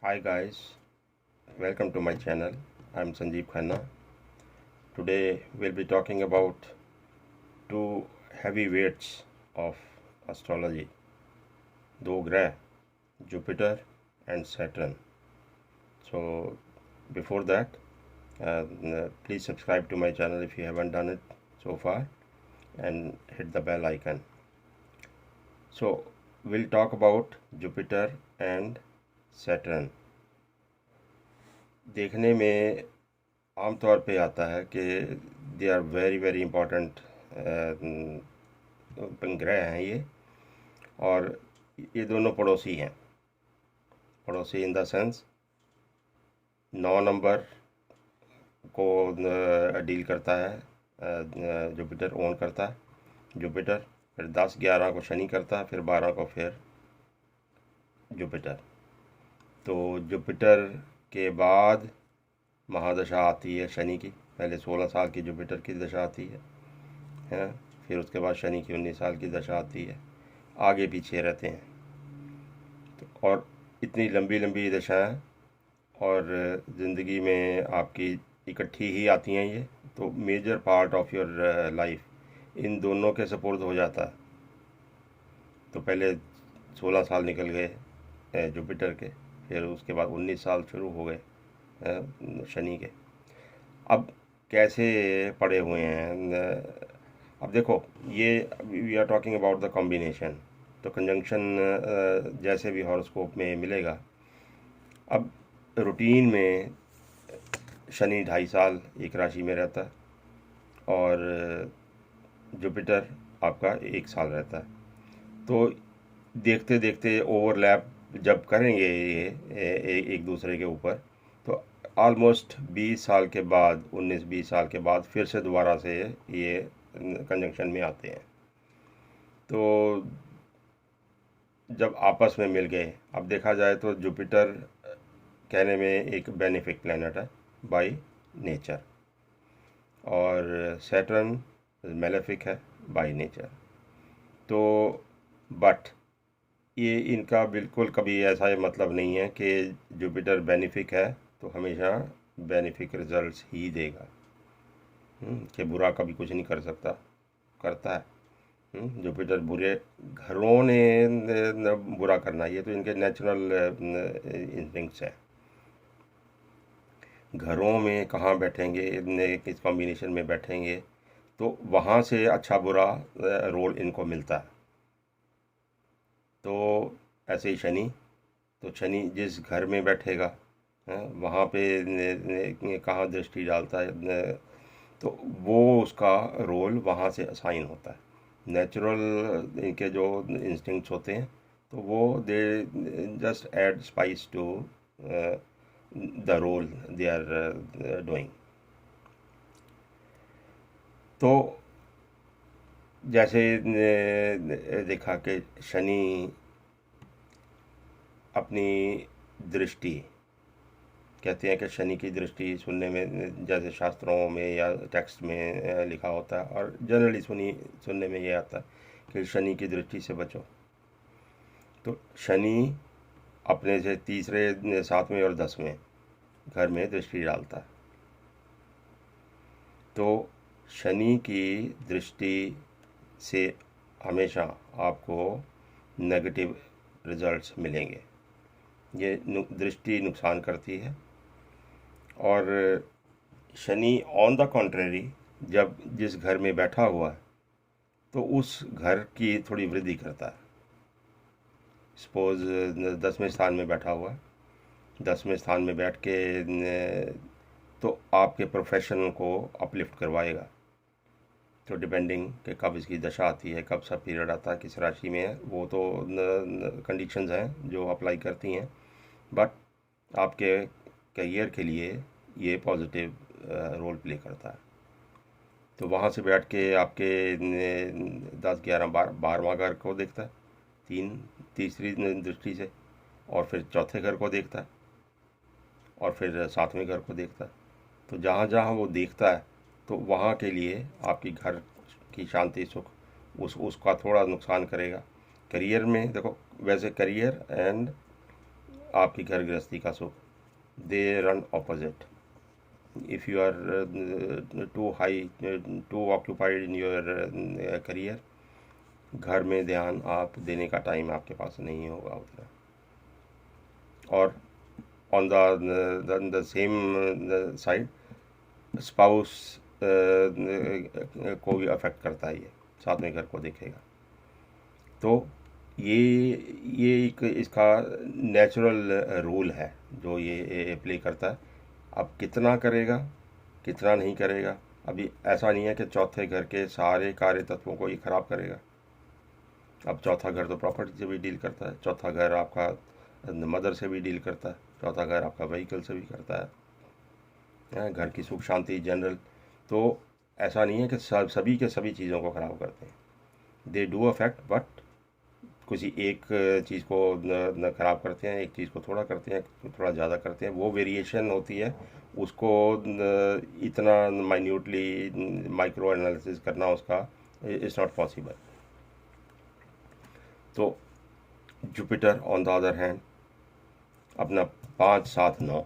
Hi guys, welcome to my channel. I'm Sanjeev Khanna. Today we'll be talking about two heavyweights of astrology, दो ग्रह, Jupiter and Saturn. So before that, please subscribe to my channel if you haven't done it so far and hit the bell icon. So we'll talk about Jupiter and Saturn. देखने में आमतौर पे आता है कि they are very very important ग्रह हैं ये, और ये दोनों पड़ोसी हैं। पड़ोसी इन द सेंस 9 नंबर को डील करता है, जुपिटर ओन करता है जुपिटर, फिर 10-11 को शनि करता है, फिर 12 को फिर जुपिटर। तो जुपिटर के बाद महादशा आती है शनि की। पहले 16 साल की जुपिटर की दशा आती है, फिर उसके बाद शनि की 19 साल की दशा आती है। आगे पीछे रहते हैं तो, और इतनी लंबी लंबी दशाएं और ज़िंदगी में आपकी इकट्ठी ही आती हैं ये, तो major part of your life इन दोनों के सपुर्द हो जाता है। तो पहले 16 साल निकल गए जुपिटर के, फिर उसके बाद 19 साल शुरू हो गए शनि के। अब कैसे पड़े हुए हैं, अब देखो, ये we are talking about the combination. तो कंजंक्शन जैसे भी हॉरोस्कोप में मिलेगा। अब रूटीन में शनि 2.5 साल एक राशि में रहता है और जुपिटर आपका 1 साल रहता है। तो देखते देखते ओवरलैप जब करेंगे ये एक दूसरे के ऊपर, तो ऑलमोस्ट 20 साल के बाद, 19-20 साल के बाद फिर से दोबारा से ये कंजंक्शन में आते हैं। तो जब आपस में मिल गए, अब देखा जाए तो जुपिटर कहने में एक बेनिफिक प्लैनेट है बाय नेचर, और सैटर्न मेलेफिक है बाय नेचर। तो बट ये इनका बिल्कुल कभी ऐसा मतलब नहीं है कि जुपिटर बेनिफिक है तो हमेशा बेनिफिक रिजल्ट्स ही देगा, कि बुरा कभी कुछ नहीं कर सकता, करता है। जुपिटर बुरे घरों ने बुरा करना, ये तो इनके नेचुरल इंस्टिंक्ट्स है। घरों में कहाँ बैठेंगे, किस कॉम्बिनेशन में बैठेंगे, तो वहाँ से अच्छा बुरा रोल इनको मिलता है। तो ऐसे ही शनि, तो शनि जिस घर में बैठेगा वहाँ पे कहाँ दृष्टि डालता है, तो वो उसका रोल वहाँ से असाइन होता है। नेचुरल इनके जो इंस्टिंक्ट्स होते हैं, तो वो they just add spice to the role they are doing. तो जैसे देखा कि शनि अपनी दृष्टि, कहते हैं कि शनि की दृष्टि सुनने में, जैसे शास्त्रों में या टेक्स्ट में लिखा होता है और जनरली सुनने में ये आता है कि शनि की दृष्टि से बचो। तो शनि अपने से तीसरे, 7वें और 10वें घर में दृष्टि डालता है। तो शनि की दृष्टि से हमेशा आपको नेगेटिव रिजल्ट्स मिलेंगे। ये दृष्टि नुकसान करती है। और शनि ऑन द कॉन्ट्रेरी जब जिस घर में बैठा हुआ है, तो उस घर की थोड़ी वृद्धि करता है। सपोज 10वें स्थान में बैठा हुआ है, 10वें स्थान में बैठ के तो आपके प्रोफेशन को अपलिफ्ट करवाएगा। तो डिपेंडिंग कि कब इसकी दशा आती है, कब सा पीरियड आता है, किस राशि में है, वो तो कंडीशंस हैं जो अप्लाई करती हैं। बट आपके करियर के लिए ये पॉजिटिव रोल प्ले करता है। तो वहाँ से बैठ के आपके 10-11-12वां घर को देखता है, तीसरी दृष्टि से, और फिर चौथे घर को देखता है, और फिर 7वें घर को देखता है। तो जहाँ जहाँ वो देखता है, तो वहाँ के लिए आपकी घर की शांति सुख उसका थोड़ा नुकसान करेगा। करियर में देखो, वैसे करियर एंड आपकी घर गृहस्थी का सुख, they run opposite. If you are too high, too occupied in your career, घर में ध्यान आप देने का टाइम आपके पास नहीं होगा उतना. और on the same side spouse को भी अफेक्ट करता है, ये साथ में घर को देखेगा. तो ये एक इसका नेचुरल रूल है जो ये प्ले करता है. अब कितना करेगा कितना नहीं करेगा, अभी ऐसा नहीं है कि चौथे घर के सारे कार्य तत्वों को ये खराब करेगा. अब चौथा घर तो प्रॉपर्टी से भी डील करता है, चौथा घर आपका मदर से भी डील करता है, चौथा घर आपका व्हीकल से भी करता है, घर की सुख शांति जनरल. तो ऐसा नहीं है कि सभी के सभी चीज़ों को ख़राब करते हैं. दे डू अफेक्ट, बट किसी एक चीज़ को न ख़राब करते हैं, एक चीज़ को थोड़ा करते हैं, थोड़ा ज़्यादा करते हैं. वो वेरिएशन होती है, उसको इतना माइन्यूटली माइक्रो एनालिसिस करना उसका इज़ नॉट पॉसिबल. तो Jupiter on the other hand अपना 5, 7, 9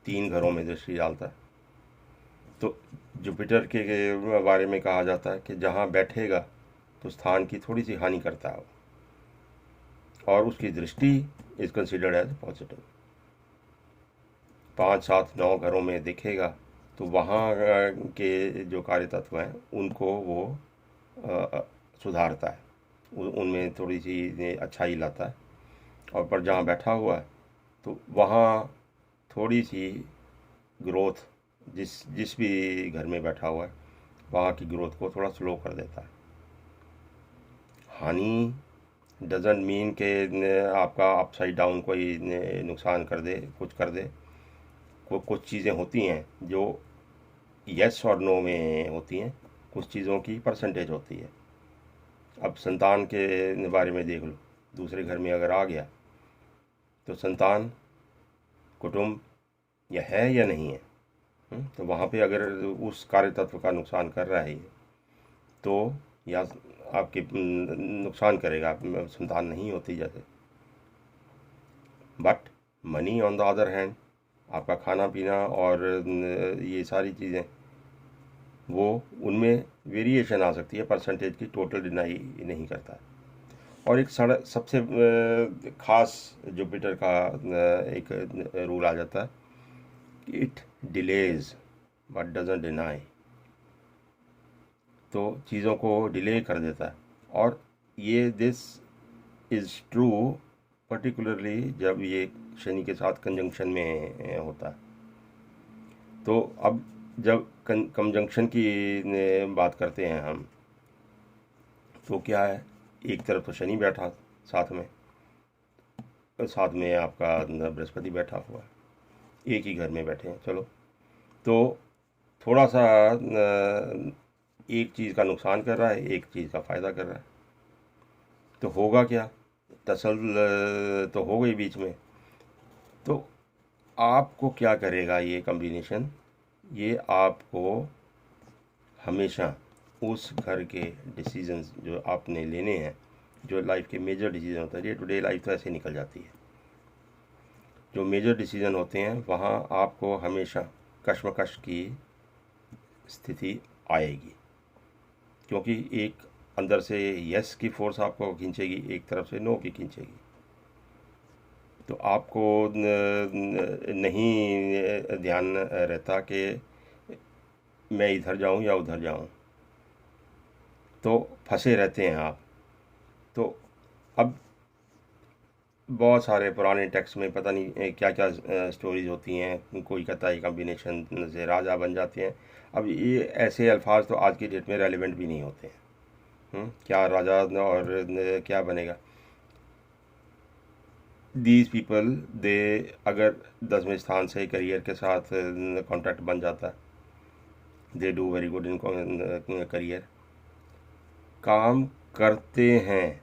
3 घरों में दृष्टि डालता है. तो जुपिटर के बारे में कहा जाता है कि जहाँ बैठेगा तो स्थान की थोड़ी सी हानि करता है, और उसकी दृष्टि इज कंसिडर्ड एज पॉजिटिव. 5, 7, 9 घरों में दिखेगा तो वहाँ के जो कार्य तत्व हैं उनको वो सुधारता है, उनमें थोड़ी सी अच्छाई लाता है. और पर जहाँ बैठा हुआ है तो वहाँ थोड़ी सी ग्रोथ, जिस भी घर में बैठा हुआ है वहाँ की ग्रोथ को थोड़ा स्लो कर देता है. हानि डजेंट मीन के आपका अपसाइड डाउन कोई नुकसान कर दे, कुछ कर दे. कुछ चीज़ें होती हैं जो यस और नो में होती हैं, कुछ चीज़ों की परसेंटेज होती है. अब संतान के बारे में देख लो, दूसरे घर में अगर आ गया तो संतान कुटुंब या है या नहीं है. तो वहाँ पे अगर उस कार्य तत्व का नुकसान कर रहा है तो या आपके नुकसान करेगा, संतान नहीं होती जैसे. But money on the other hand, आपका खाना पीना और ये सारी चीज़ें, वो उनमें वेरिएशन आ सकती है, परसेंटेज की टोटल डिनाई नहीं करता. और एक सबसे ख़ास जुपिटर का एक रूल आ जाता है, it delays but doesn't deny. तो चीज़ों को डिले कर देता है. और ये दिस इज़ ट्रू पर्टिकुलरली जब ये शनि के साथ कंजंक्शन में होता है. तो अब जब कंजंक्शन की बात करते हैं हम, तो क्या है, एक तरफ तो शनि बैठा साथ में आपका बृहस्पति बैठा हुआ है, एक ही घर में बैठे हैं. चलो, तो थोड़ा सा एक चीज़ का नुकसान कर रहा है, एक चीज़ का फ़ायदा कर रहा है. तो होगा क्या, टसल तो हो गई बीच में. तो आपको क्या करेगा ये कॉम्बिनेशन, ये आपको हमेशा उस घर के डिसीजंस जो आपने लेने हैं, जो लाइफ के मेजर डिसीजन होते हैं, डे टू डे लाइफ तो ऐसे निकल जाती है, जो मेजर डिसीजन होते हैं वहाँ आपको हमेशा कश्मकश की स्थिति आएगी. क्योंकि एक अंदर से यस की फोर्स आपको खींचेगी, एक तरफ से नो की खींचेगी. तो आपको नहीं ध्यान रहता कि मैं इधर जाऊं या उधर जाऊं, तो फंसे रहते हैं आप. तो अब बहुत सारे पुराने टेक्स्ट में पता नहीं क्या क्या स्टोरीज होती हैं, कोई कहता है कॉम्बिनेशन से राजा बन जाते हैं. अब ये ऐसे अल्फाज तो आज की डेट में रेलिवेंट भी नहीं होते हैं. क्या राजा और क्या बनेगा. दीज पीपल दे, अगर 10वें स्थान से करियर के साथ कॉन्ट्रैक्ट बन जाता है, they do very good in career. काम करते हैं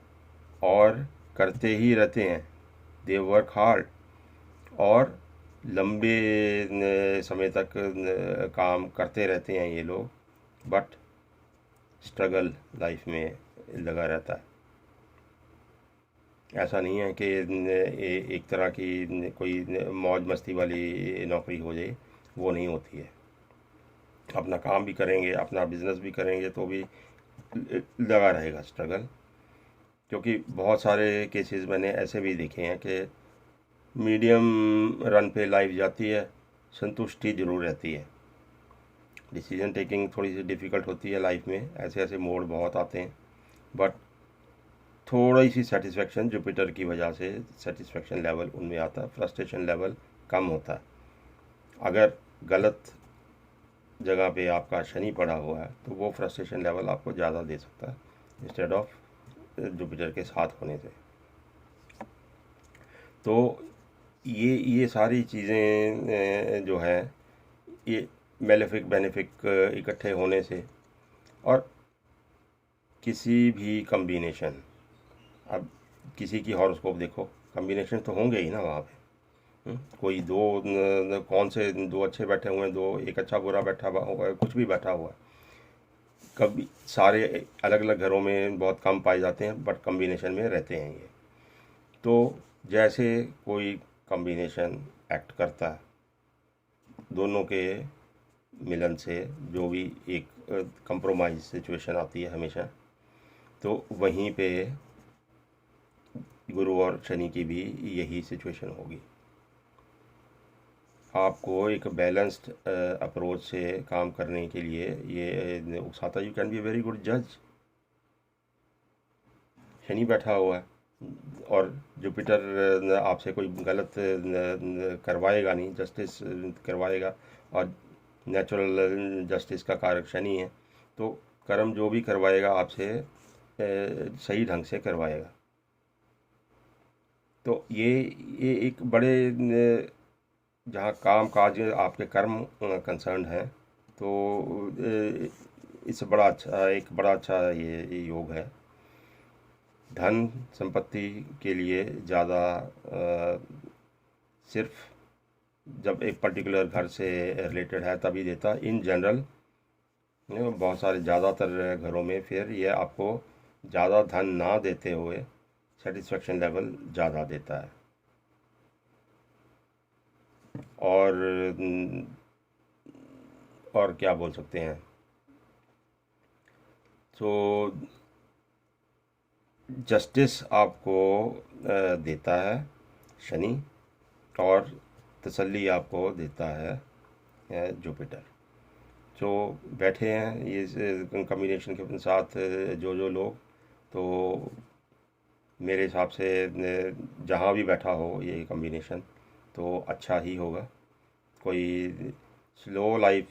और करते ही रहते हैं, दे वर्क हार्ड, और लंबे समय तक काम करते रहते हैं ये लोग. बट स्ट्रगल लाइफ में लगा रहता है. ऐसा नहीं है कि एक तरह की कोई मौज मस्ती वाली नौकरी हो जाए, वो नहीं होती है। अपना काम भी करेंगे, अपना बिजनेस भी करेंगे तो भी लगा रहेगा स्ट्रगल। क्योंकि बहुत सारे केसेस मैंने ऐसे भी देखे हैं कि मीडियम रन पे लाइफ जाती है, संतुष्टि जरूर रहती है। डिसीजन टेकिंग थोड़ी सी डिफ़िकल्ट होती है लाइफ में, ऐसे ऐसे मोड़ बहुत आते हैं, बट थोड़ी सी सेटिस्फेक्शन जुपिटर की वजह से सेटिस्फेक्शन लेवल उनमें आता है, फ्रस्ट्रेशन लेवल कम होता है। अगर गलत जगह पे आपका शनि पड़ा हुआ है तो वो फ्रस्ट्रेशन लेवल आपको ज़्यादा दे सकता है इंस्टेड ऑफ जुपिटर के साथ होने से। तो ये सारी चीज़ें जो है, ये मेलेफिक बेनिफिक इकट्ठे होने से, और किसी भी कम्बिनेशन, अब किसी की हॉरोस्कोप देखो, कम्बिनेशन तो होंगे ही ना वहाँ पे। कोई दो कौन से दो अच्छे बैठे हुए हैं, दो एक अच्छा बुरा बैठा हुआ है, कुछ भी बैठा हुआ है, कभी सारे अलग अलग घरों में बहुत कम पाए जाते हैं, बट कम्बिनेशन में रहते हैं ये। तो जैसे कोई कम्बिनेशन एक्ट करता है, दोनों के मिलन से जो भी एक कंप्रोमाइज सिचुएशन आती है हमेशा, तो वहीं पे गुरु और शनि की भी यही सिचुएशन होगी। आपको एक बैलेंस्ड अप्रोच से काम करने के लिए ये उकसाता, you can be very good जज। शनि बैठा हुआ है और जुपिटर आपसे कोई गलत करवाएगा नहीं, जस्टिस करवाएगा, और नेचुरल जस्टिस का कारक शनि है, तो कर्म जो भी करवाएगा आपसे सही ढंग से करवाएगा। तो ये एक बड़े जहाँ काम काज आपके कर्म कंसर्न है, तो इससे बड़ा अच्छा, एक बड़ा अच्छा ये योग है। धन संपत्ति के लिए ज़्यादा सिर्फ जब एक पर्टिकुलर घर से रिलेटेड है तभी देता। इन जनरल बहुत सारे ज़्यादातर घरों में फिर ये आपको ज़्यादा धन ना देते हुए सेटिस्फेक्शन लेवल ज़्यादा देता है। और क्या बोल सकते हैं, तो जस्टिस आपको देता है शनि, और तसल्ली आपको देता है जुपिटर। जो बैठे हैं ये कम्बिनेशन के साथ जो लोग, तो मेरे हिसाब से जहाँ भी बैठा हो ये कम्बिनेशन तो अच्छा ही होगा। कोई स्लो लाइफ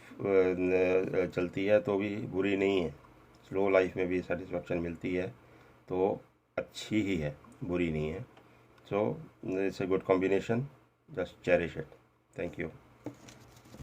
चलती है तो भी बुरी नहीं है, स्लो लाइफ में भी सेटिस्फेक्शन मिलती है तो अच्छी ही है, बुरी नहीं है। So it's a good combination, just cherish it. Thank you.